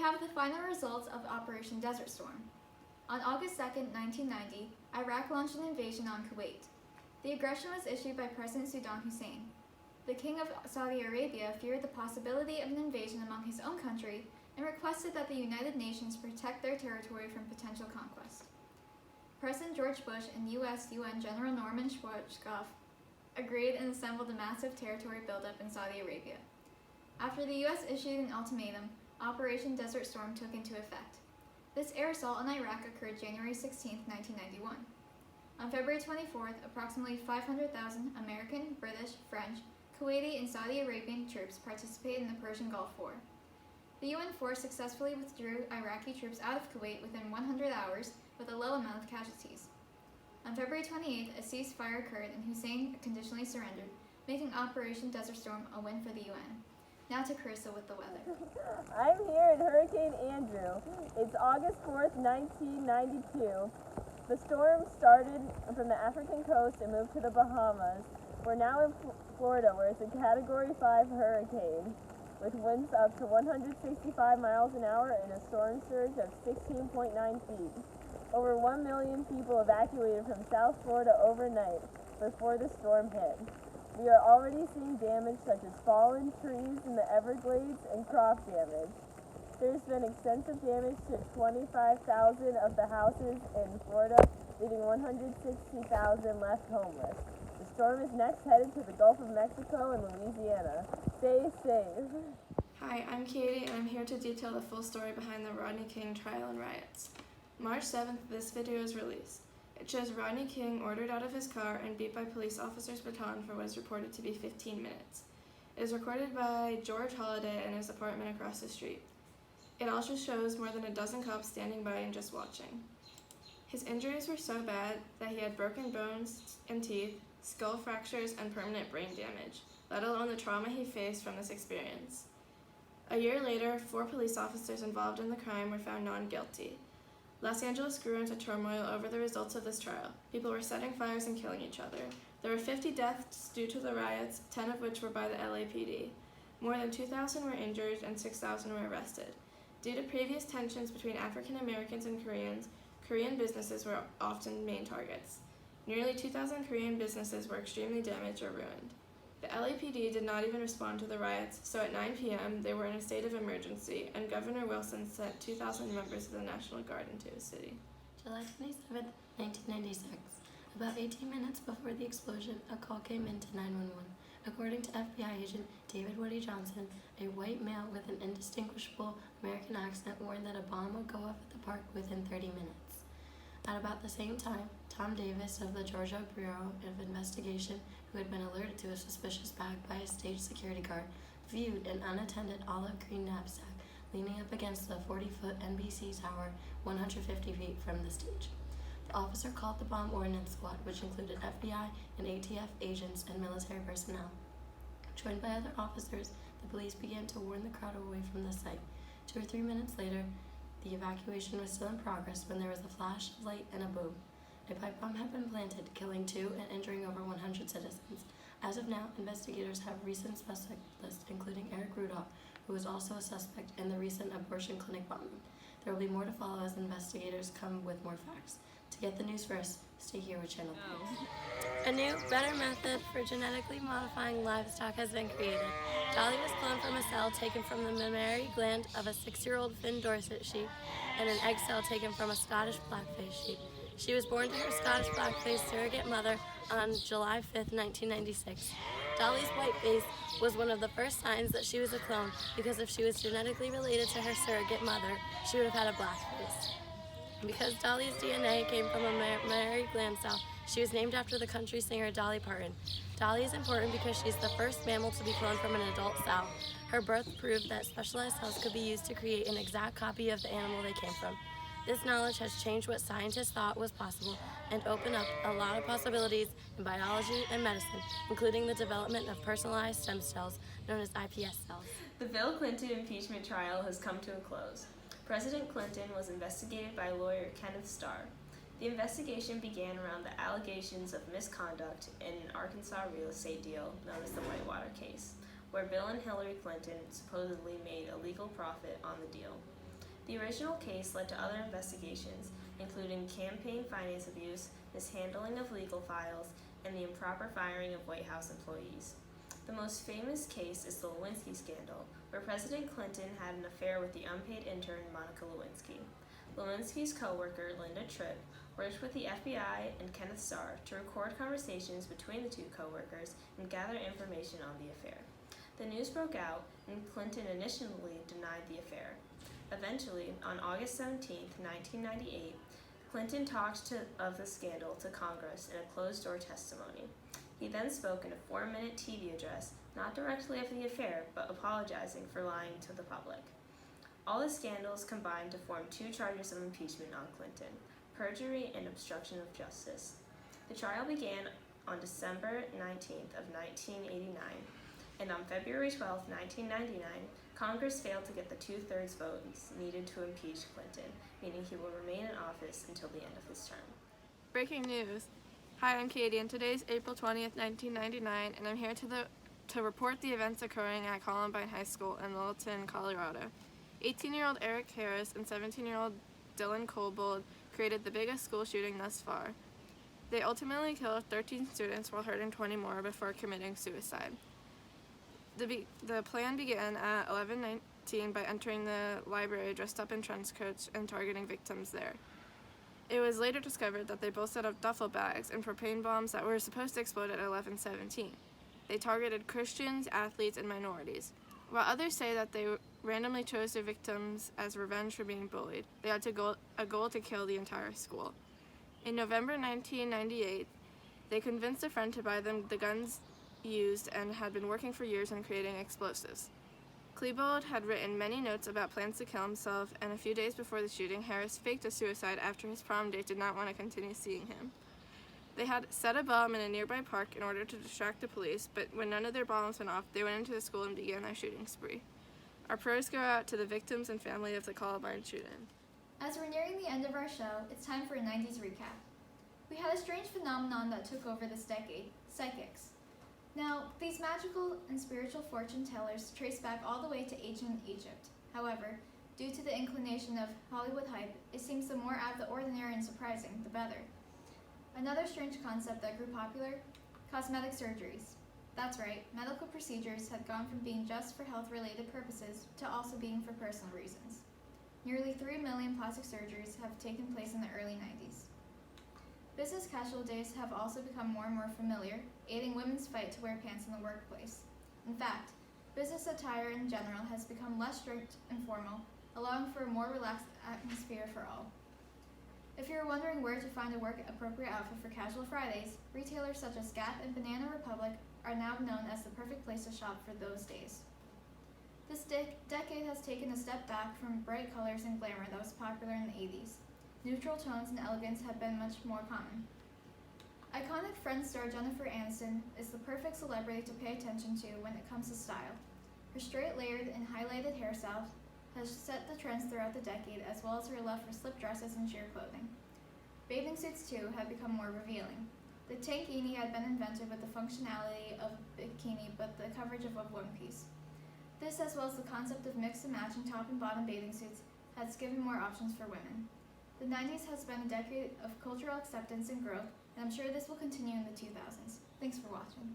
have the final results of Operation Desert Storm. On August 2, 1990, Iraq launched an invasion on Kuwait. The aggression was issued by President Saddam Hussein. The King of Saudi Arabia feared the possibility of an invasion among his own country and requested that the United Nations protect their territory from potential conquest. President George Bush and U.S. UN General Norman Schwarzkopf agreed and assembled a massive territory buildup in Saudi Arabia. After the U.S. issued an ultimatum, Operation Desert Storm took into effect. This air assault on Iraq occurred January 16, 1991. On February 24th, approximately 500,000 American, British, French, Kuwaiti, and Saudi Arabian troops participated in the Persian Gulf War. The UN force successfully withdrew Iraqi troops out of Kuwait within 100 hours with a low amount of casualties. On February 28th, a ceasefire occurred and Hussein conditionally surrendered, making Operation Desert Storm a win for the UN. Now to Carissa with the weather. I'm here in Hurricane Andrew. It's August 4th, 1992. The storm started from the African coast and moved to the Bahamas. We're now in Florida, where it's a Category 5 hurricane, with winds up to 165 miles an hour and a storm surge of 16.9 feet. Over 1 million people evacuated from South Florida overnight before the storm hit. We are already seeing damage such as fallen trees in the Everglades and crop damage. There's been extensive damage to 25,000 of the houses in Florida, leaving 160,000 left homeless. The storm is next headed to the Gulf of Mexico and Louisiana. Stay safe. Hi, I'm Katie, and I'm here to detail the full story behind the Rodney King trial and riots. March 7th, this video is released. It shows Rodney King ordered out of his car and beat by police officers' baton for what is reported to be 15 minutes. It is recorded by George Holliday in his apartment across the street. It also shows more than a dozen cops standing by and just watching. His injuries were so bad that he had broken bones and teeth, skull fractures, and permanent brain damage, let alone the trauma he faced from this experience. A year later, 4 police officers involved in the crime were found non-guilty. Los Angeles grew into turmoil over the results of this trial. People were setting fires and killing each other. There were 50 deaths due to the riots, 10 of which were by the LAPD. More than 2,000 were injured and 6,000 were arrested. Due to previous tensions between African Americans and Koreans, Korean businesses were often main targets. Nearly 2,000 Korean businesses were extremely damaged or ruined. The LAPD did not even respond to the riots, so at 9 p.m. they were in a state of emergency, and Governor Wilson sent 2,000 members of the National Guard into his city. July 27, 1996. About 18 minutes before the explosion, a call came into 911. According to FBI agent David Woody Johnson, a white male with an indistinguishable American accent warned that a bomb would go off at the park within 30 minutes. At about the same time, Tom Davis of the Georgia Bureau of Investigation, who had been alerted to a suspicious bag by a stage security guard, viewed an unattended olive green knapsack leaning up against the 40-foot NBC tower 150 feet from the stage. The officer called the Bomb Ordnance Squad, which included FBI and ATF agents and military personnel. Joined by other officers, the police began to warn the crowd away from the site. 2 or 3 minutes later, the evacuation was still in progress when there was a flash of light and a boom. A pipe bomb had been planted, killing 2 and injuring over 100 citizens. As of now, investigators have recent suspect list, including Eric Rudolph, who was also a suspect in the recent abortion clinic bombing. There will be more to follow as investigators come with more facts. To get the news first, stay here with Channel 3. A new, better method for genetically modifying livestock has been created. Dolly was cloned from a cell taken from the mammary gland of a 6-year-old Finn Dorset sheep and an egg cell taken from a Scottish blackface sheep. She was born to her Scottish blackface surrogate mother on July 5, 1996. Dolly's white face was one of the first signs that she was a clone, because if she was genetically related to her surrogate mother, she would have had a black face. Because Dolly's DNA came from a mammary gland cell, she was named after the country singer Dolly Parton. Dolly is important because she's the first mammal to be cloned from an adult cell. Her birth proved that specialized cells could be used to create an exact copy of the animal they came from. This knowledge has changed what scientists thought was possible and opened up a lot of possibilities in biology and medicine, including the development of personalized stem cells, known as iPS cells. The Bill Clinton impeachment trial has come to a close. President Clinton was investigated by lawyer Kenneth Starr. The investigation began around the allegations of misconduct in an Arkansas real estate deal known as the Whitewater case, where Bill and Hillary Clinton supposedly made a legal profit on the deal. The original case led to other investigations, including campaign finance abuse, mishandling of legal files, and the improper firing of White House employees. The most famous case is the Lewinsky scandal, where President Clinton had an affair with the unpaid intern Monica Lewinsky. Lewinsky's co-worker, Linda Tripp, worked with the FBI and Kenneth Starr to record conversations between the two co-workers and gather information on the affair. The news broke out, and Clinton initially denied the affair. Eventually, on August 17, 1998, Clinton talked of the scandal to Congress in a closed-door testimony. He then spoke in a 4-minute TV address, not directly of the affair, but apologizing for lying to the public. All the scandals combined to form 2 charges of impeachment on Clinton: perjury and obstruction of justice. The trial began on December 19th of 1989, and on February 12, 1999, Congress failed to get the 2/3 votes needed to impeach Clinton, meaning he will remain in office until the end of his term. Breaking news. Hi, I'm Katie, and today is April 20th, 1999, and I'm here to report the events occurring at Columbine High School in Littleton, Colorado. 18-year-old Eric Harris and 17-year-old Dylan Colbold created the biggest school shooting thus far. They ultimately killed 13 students while hurting 20 more before committing suicide. The plan began at 11:19 by entering the library dressed up in trench coats and targeting victims there. It was later discovered that they both set up duffel bags and propane bombs that were supposed to explode at 11:17. They targeted Christians, athletes, and minorities. While others say that they randomly chose their victims as revenge for being bullied, they had a goal to kill the entire school. In November 1998, they convinced a friend to buy them the guns used and had been working for years on creating explosives. Klebold had written many notes about plans to kill himself, and a few days before the shooting, Harris faked a suicide after his prom date did not want to continue seeing him. They had set a bomb in a nearby park in order to distract the police, but when none of their bombs went off, they went into the school and began their shooting spree. Our prayers go out to the victims and family of the Columbine shooting. As we're nearing the end of our show, it's time for a 90s recap. We had a strange phenomenon that took over this decade: psychics. Now, these magical and spiritual fortune tellers trace back all the way to ancient Egypt. However, due to the inclination of Hollywood hype, it seems the more out of the ordinary and surprising, the better. Another strange concept that grew popular: cosmetic surgeries. That's right, medical procedures had gone from being just for health-related purposes to also being for personal reasons. Nearly 3 million plastic surgeries have taken place in the early 90s. Business casual days have also become more and more familiar, aiding women's fight to wear pants in the workplace. In fact, business attire in general has become less strict and formal, allowing for a more relaxed atmosphere for all. If you're wondering where to find a work-appropriate outfit for casual Fridays, retailers such as Gap and Banana Republic are now known as the perfect place to shop for those days. This decade has taken a step back from bright colors and glamour that was popular in the 80s. Neutral tones and elegance have been much more common. Iconic Friends star Jennifer Aniston is the perfect celebrity to pay attention to when it comes to style. Her straight, layered, and highlighted hairstyle has set the trends throughout the decade, as well as her love for slip dresses and sheer clothing. Bathing suits, too, have become more revealing. The tankini had been invented with the functionality of a bikini, but the coverage of a one piece. This, as well as the concept of mix and matching top and bottom bathing suits, has given more options for women. The 90s has been a decade of cultural acceptance and growth, and I'm sure this will continue in the 2000s. Thanks for watching.